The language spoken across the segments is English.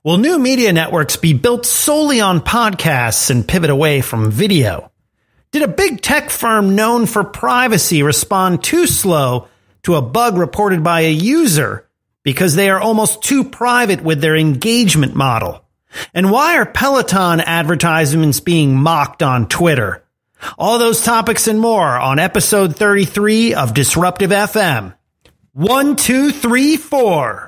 Will new media networks be built solely on podcasts and pivot away from video? Did a big tech firm known for privacy respond too slow to a bug reported by a user because they are almost too private with their engagement model? And why are Peloton advertisements being mocked on Twitter? All those topics and more on episode 33 of Disruptive FM. 1, 2, 3, 4.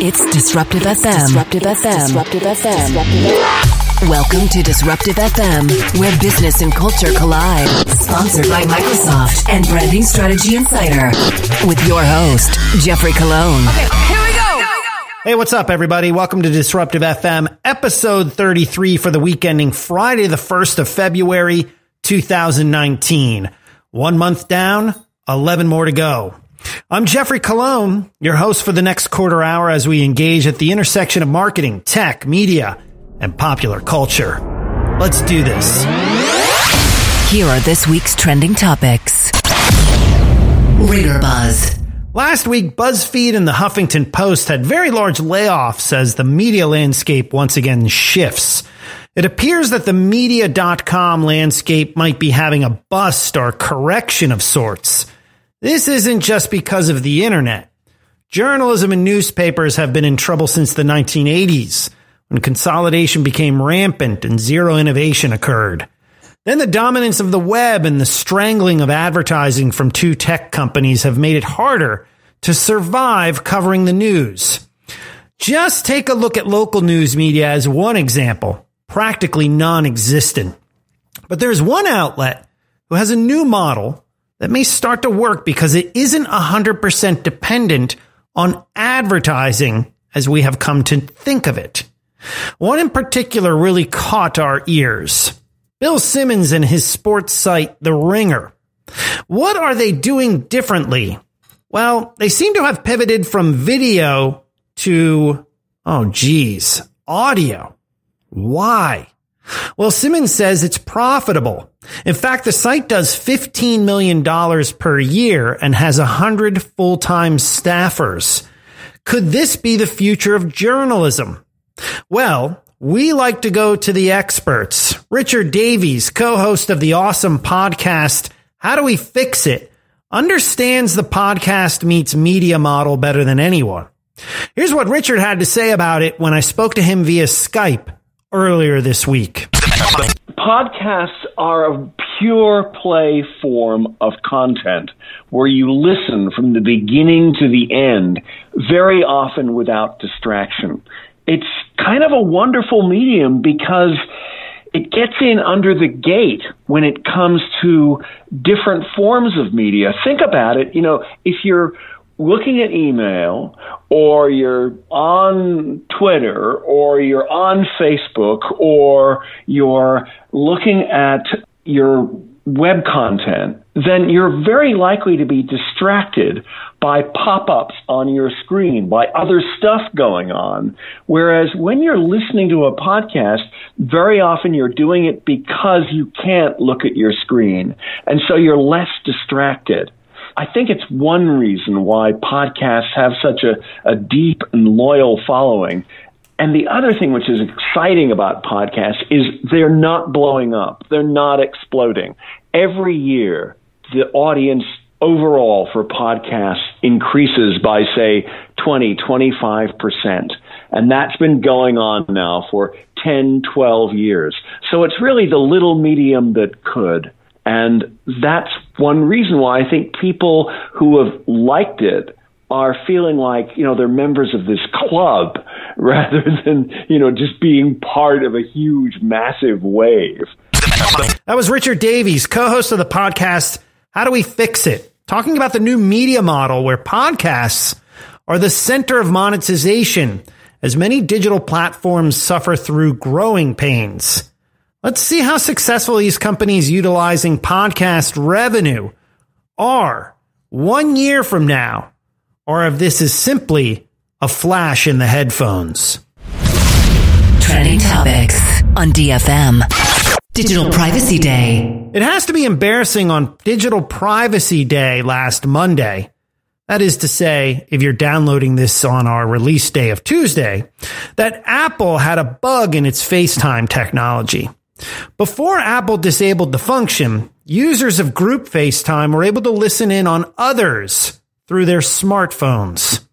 It's Disruptive FM. Disruptive FM. Disruptive FM. Welcome to Disruptive FM, where business and culture collide. Sponsored by Microsoft and Branding Strategy Insider. With your host, Jeffrey Colon. Okay, here we go. Hey, what's up, everybody? Welcome to Disruptive FM, episode 33 for the week ending Friday, the 1st of February, 2019. 1 month down, 11 more to go. I'm Jeffrey Colon, your host for the next quarter hour as we engage at the intersection of marketing, tech, media, and popular culture. Let's do this. Here are this week's trending topics. Reader buzz. Last week, BuzzFeed and the Huffington Post had very large layoffs as the media landscape once again shifts. It appears that the media.com landscape might be having a bust or correction of sorts. This isn't just because of the internet. Journalism and newspapers have been in trouble since the 1980s, when consolidation became rampant and zero innovation occurred. Then the dominance of the web and the strangling of advertising from two tech companies have made it harder to survive covering the news. Just take a look at local news media as one example, practically non-existent. But there's one outlet who has a new model that may start to work because it isn't 100% dependent on advertising as we have come to think of it. One in particular really caught our ears. Bill Simmons and his sports site, The Ringer. What are they doing differently? Well, they seem to have pivoted from video to, audio. Why? Well, Simmons says it's profitable. In fact, the site does $15 million per year and has 100 full-time staffers. Could this be the future of journalism? Well, we like to go to the experts. Richard Davies, co-host of the awesome podcast, How Do We Fix It?, understands the podcast meets media model better than anyone. Here's what Richard had to say about it when I spoke to him via Skype earlier this week. Podcasts are a pure play form of content where you listen from the beginning to the end, very often without distraction. It's kind of a wonderful medium because it gets in under the gate when it comes to different forms of media. Think about it. If you're looking at email, or you're on Twitter, or you're on Facebook, or you're looking at your web content, then you're very likely to be distracted by pop-ups on your screen, by other stuff going on. Whereas when you're listening to a podcast, very often you're doing it because you can't look at your screen, and so you're less distracted. I think it's one reason why podcasts have such a deep and loyal following. And the other thing which is exciting about podcasts is they're not blowing up. They're not exploding. Every year, the audience overall for podcasts increases by, say, 20-25%. And that's been going on now for 10, 12 years. So it's really the little medium that could. And that's one reason why I think people who have liked it are feeling like, they're members of this club rather than, just being part of a huge, massive wave. That was Richard Davies, co-host of the podcast, How Do We Fix It?, talking about the new media model where podcasts are the center of monetization as many digital platforms suffer through growing pains. Let's see how successful these companies utilizing podcast revenue are 1 year from now, or if this is simply a flash in the headphones. Trending topics on DFM. Digital Privacy Day. It has to be embarrassing on Digital Privacy Day last Monday that is to say, if you're downloading this on our release day of Tuesday, that Apple had a bug in its FaceTime technology. Before Apple disabled the function, users of group FaceTime were able to listen in on others through their smartphones.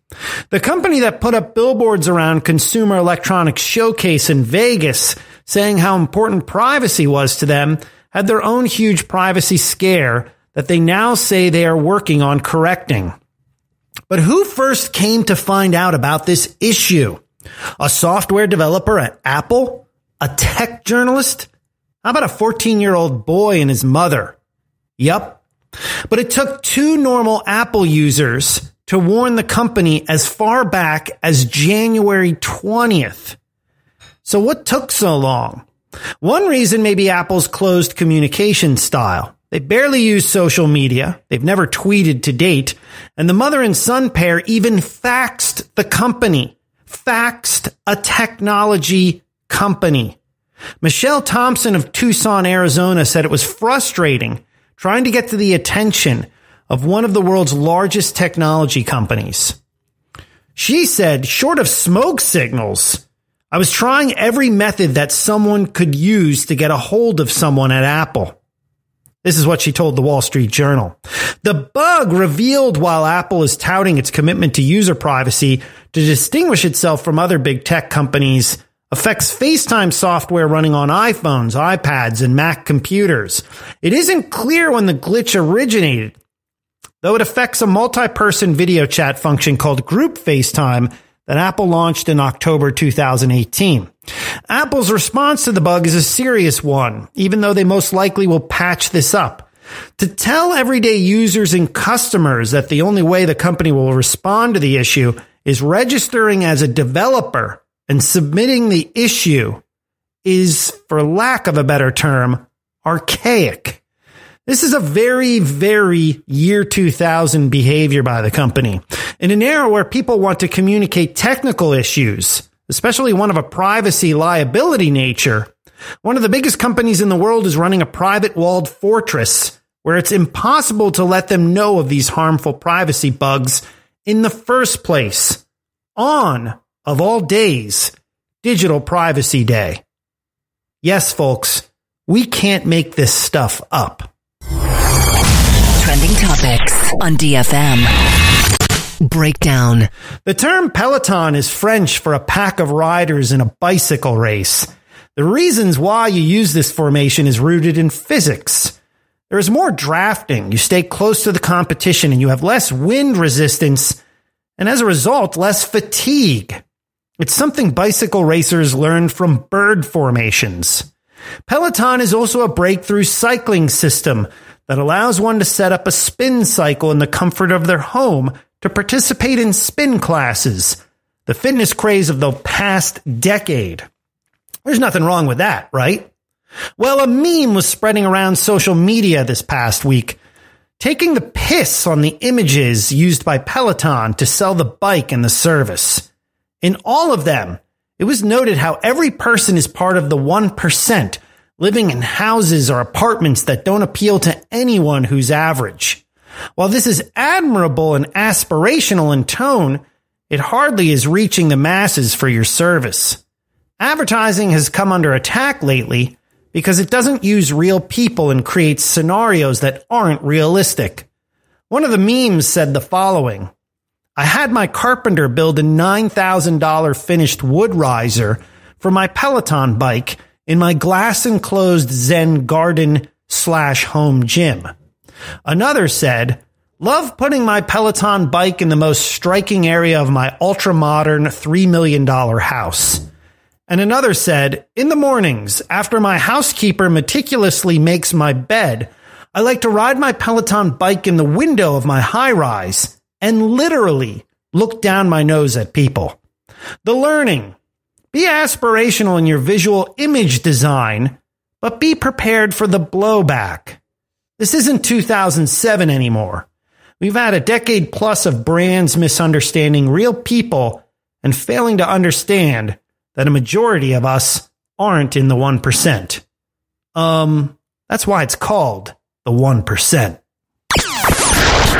The company that put up billboards around Consumer Electronics Showcase in Vegas saying how important privacy was to them had their own huge privacy scare that they now say they are working on correcting. But who first came to find out about this issue? A software developer at Apple? A tech journalist? How about a 14-year-old boy and his mother? Yup. But it took two normal Apple users to warn the company as far back as January 20th. So what took so long? One reason may be Apple's closed communication style. They barely use social media. They've never tweeted to date. And the mother and son pair even faxed the company. Faxed a technology company. Michelle Thompson of Tucson, Arizona said it was frustrating trying to get to the attention of one of the world's largest technology companies. She said, short of smoke signals, I was trying every method that someone could use to get a hold of someone at Apple. This is what she told the Wall Street Journal. The bug revealed while Apple is touting its commitment to user privacy to distinguish itself from other big tech companies affects FaceTime software running on iPhones, iPads, and Mac computers. It isn't clear when the glitch originated, though it affects a multi-person video chat function called Group FaceTime that Apple launched in October 2018. Apple's response to the bug is a serious one, even though they most likely will patch this up. To tell everyday users and customers that the only way the company will respond to the issue is registering as a developer and submitting the issue is, for lack of a better term, archaic. This is a very, very year 2000 behavior by the company. In an era where people want to communicate technical issues, especially one of a privacy liability nature, one of the biggest companies in the world is running a private walled fortress where it's impossible to let them know of these harmful privacy bugs in the first place. On, of all days, Digital Privacy Day. Yes, folks, we can't make this stuff up. Trending topics on DFM. Breakdown. The term peloton is French for a pack of riders in a bicycle race. The reasons why you use this formation is rooted in physics. There is more drafting. You stay close to the competition and you have less wind resistance and as a result, less fatigue. It's something bicycle racers learned from bird formations. Peloton is also a breakthrough cycling system that allows one to set up a spin cycle in the comfort of their home to participate in spin classes, the fitness craze of the past decade. There's nothing wrong with that, right? Well, a meme was spreading around social media this past week, taking the piss on the images used by Peloton to sell the bike and the service. In all of them, it was noted how every person is part of the 1%, living in houses or apartments that don't appeal to anyone who's average. While this is admirable and aspirational in tone, it hardly is reaching the masses for your service. Advertising has come under attack lately because it doesn't use real people and creates scenarios that aren't realistic. One of the memes said the following: I had my carpenter build a $9,000 finished wood riser for my Peloton bike in my glass-enclosed Zen garden/home gym. Another said, love putting my Peloton bike in the most striking area of my ultra-modern $3 million house. And another said, in the mornings, after my housekeeper meticulously makes my bed, I like to ride my Peloton bike in the window of my high-rise and literally look down my nose at people. The learning. Be aspirational in your visual image design, but be prepared for the blowback. This isn't 2007 anymore. We've had a decade plus of brands misunderstanding real people and failing to understand that a majority of us aren't in the 1%. That's why it's called the 1%.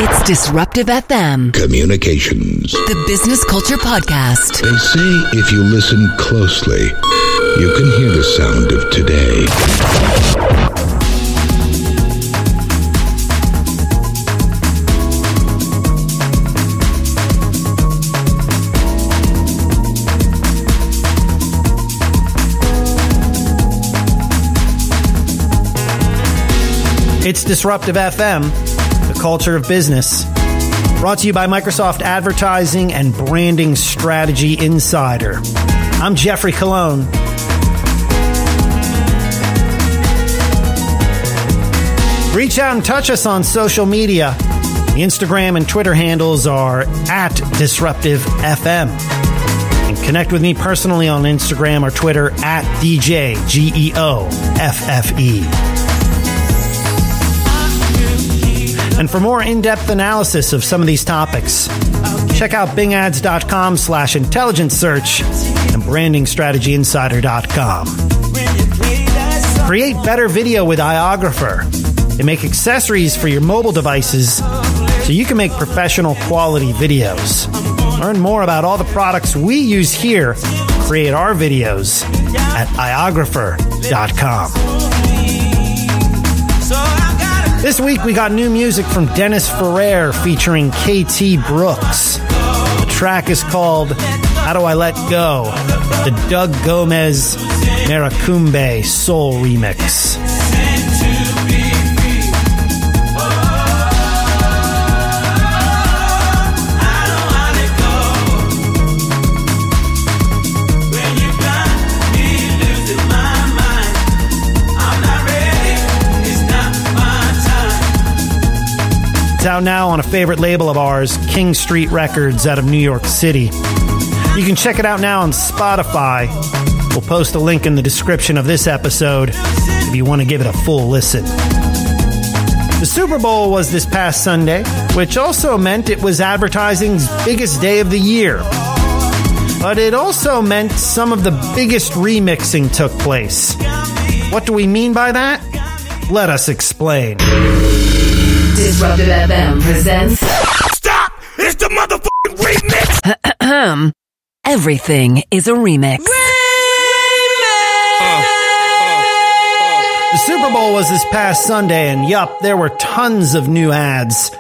It's Disruptive FM. Communications. The Business Culture Podcast. They say if you listen closely, you can hear the sound of today. It's Disruptive FM, the culture of business. Brought to you by Microsoft Advertising and Branding Strategy Insider. I'm Jeffrey Colon. Reach out and touch us on social media. The Instagram and Twitter handles are @DisruptiveFM. And connect with me personally on Instagram or Twitter @DJGEOFFE. And for more in-depth analysis of some of these topics, check out bingads.com/intelligence search and brandingstrategyinsider.com. Create better video with iOgrapher. They make accessories for your mobile devices so you can make professional quality videos. Learn more about all the products we use here to create our videos at iOgrapher.com. This week we got new music from Dennis Ferrer featuring KT Brooks. The track is called How Do I Let Go? The Doug Gomez Maracumbe Soul Remix. It's out now on a favorite label of ours, King Street Records out of New York City. You can check it out now on Spotify. We'll post a link in the description of this episode if you want to give it a full listen. The Super Bowl was this past Sunday, which also meant it was advertising's biggest day of the year. But it also meant some of the biggest remixing took place. What do we mean by that? Let us explain. Disruptive FM presents... Stop! It's the motherfucking remix! Everything is a remix. The Super Bowl was this past Sunday, and yup, there were tons of new ads.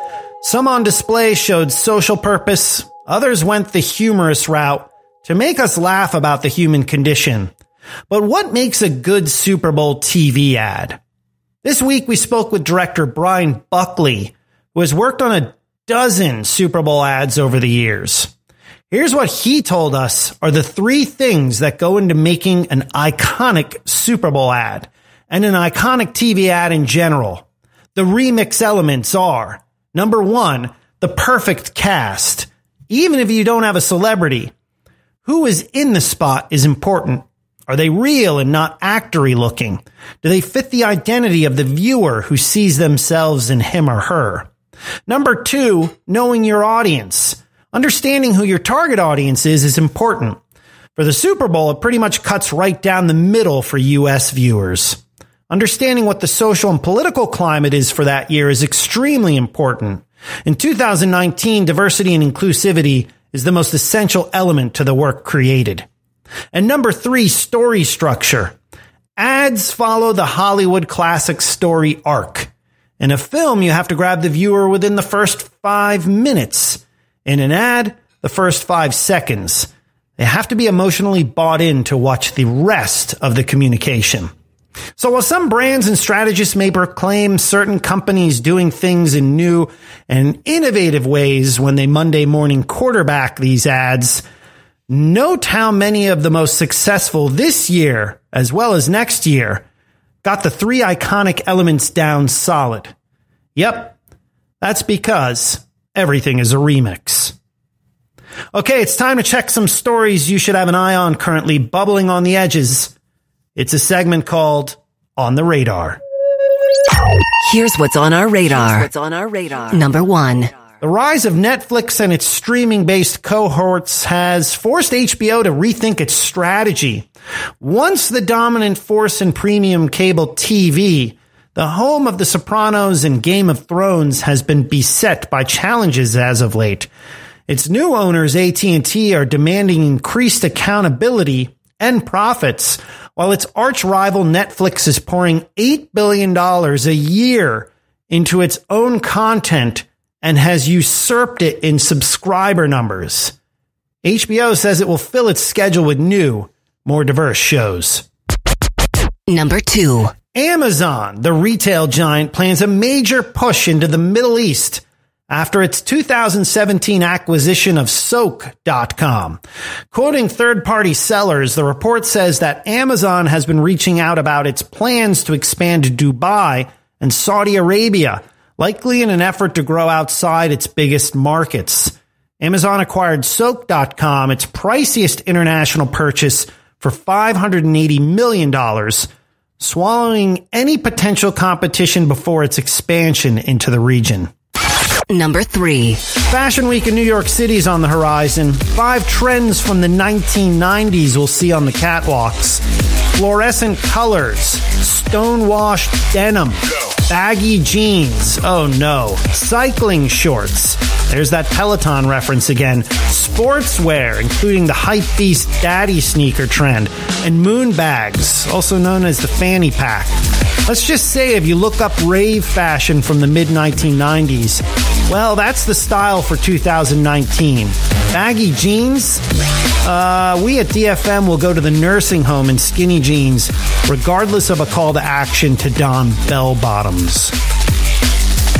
Some on display showed social purpose, others went the humorous route to make us laugh about the human condition. But what makes a good Super Bowl TV ad? This week we spoke with director Brian Buckley, who has worked on a dozen Super Bowl ads over the years. Here's what he told us are the three things that go into making an iconic Super Bowl ad and an iconic TV ad in general. The remix elements are, number one, the perfect cast. Even if you don't have a celebrity, who is in the spot is important. Are they real and not actor-y looking? Do they fit the identity of the viewer who sees themselves in him or her? Number two, knowing your audience. Understanding who your target audience is important. For the Super Bowl, it pretty much cuts right down the middle for U.S. viewers. Understanding what the social and political climate is for that year is extremely important. In 2019, diversity and inclusivity is the most essential element to the work created. And number three, story structure. Ads follow the Hollywood classic story arc. In a film, you have to grab the viewer within the first 5 minutes. In an ad, the first 5 seconds. They have to be emotionally bought in to watch the rest of the communication. So while some brands and strategists may proclaim certain companies doing things in new and innovative ways when they Monday morning quarterback these ads, note how many of the most successful this year, as well as next year, got the three iconic elements down solid. Yep, that's because everything is a remix. Okay, it's time to check some stories you should have an eye on currently bubbling on the edges. It's a segment called On the Radar. Here's what's on our radar. Number one. The rise of Netflix and its streaming-based cohorts has forced HBO to rethink its strategy. Once the dominant force in premium cable TV, The home of The Sopranos and Game of Thrones has been beset by challenges as of late. Its new owners, AT&T, are demanding increased accountability and profits, while its arch-rival Netflix is pouring $8 billion a year into its own content and has usurped it in subscriber numbers. HBO says it will fill its schedule with new, more diverse shows. Number 2. Amazon, the retail giant, plans a major push into the Middle East after its 2017 acquisition of Soak.com. Quoting third-party sellers, the report says that Amazon has been reaching out about its plans to expand to Dubai and Saudi Arabia, likely in an effort to grow outside its biggest markets. Amazon acquired Soak.com, its priciest international purchase, for $580 million, swallowing any potential competition before its expansion into the region. Number 3. Fashion Week in New York City is on the horizon. 5 trends from the 1990s we'll see on the catwalks. Fluorescent colors, stone-washed denim, baggy jeans, oh no, cycling shorts, there's that Peloton reference again, sportswear, including the hypebeast daddy sneaker trend, and moon bags, also known as the fanny pack. Let's just say if you look up rave fashion from the mid-1990s, well, that's the style for 2019. Baggy jeans? We at DFM will go to the nursing home in skinny jeans, regardless of a call to action to don bell bottoms.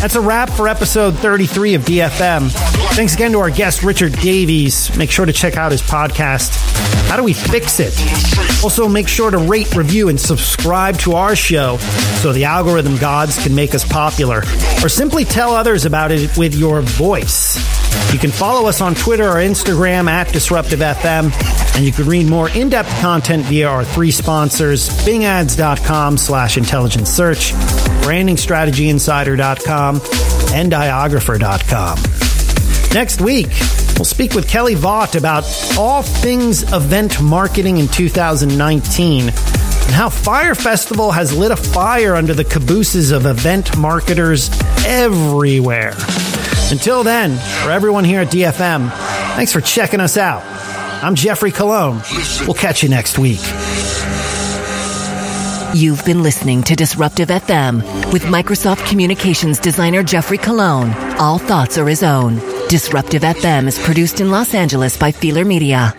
That's a wrap for episode 33 of DFM. Thanks again to our guest, Richard Davies. Make sure to check out his podcast, How Do We Fix It? Also, make sure to rate, review, and subscribe to our show so the algorithm gods can make us popular, or simply tell others about it with your voice. You can follow us on Twitter or Instagram at DisruptiveFM, and you can read more in-depth content via our 3 sponsors, bingads.com/intelligent search, brandingstrategyinsider.com, and diographer.com. Next week, we'll speak with Kelly Vaught about all things event marketing in 2019 and how Fire Festival has lit a fire under the cabooses of event marketers everywhere. Until then, for everyone here at DFM, thanks for checking us out. I'm Jeffrey Colon. We'll catch you next week. You've been listening to Disruptive FM with Microsoft Communications designer Jeffrey Colon. All thoughts are his own. Disruptive FM is produced in Los Angeles by Feeler Media.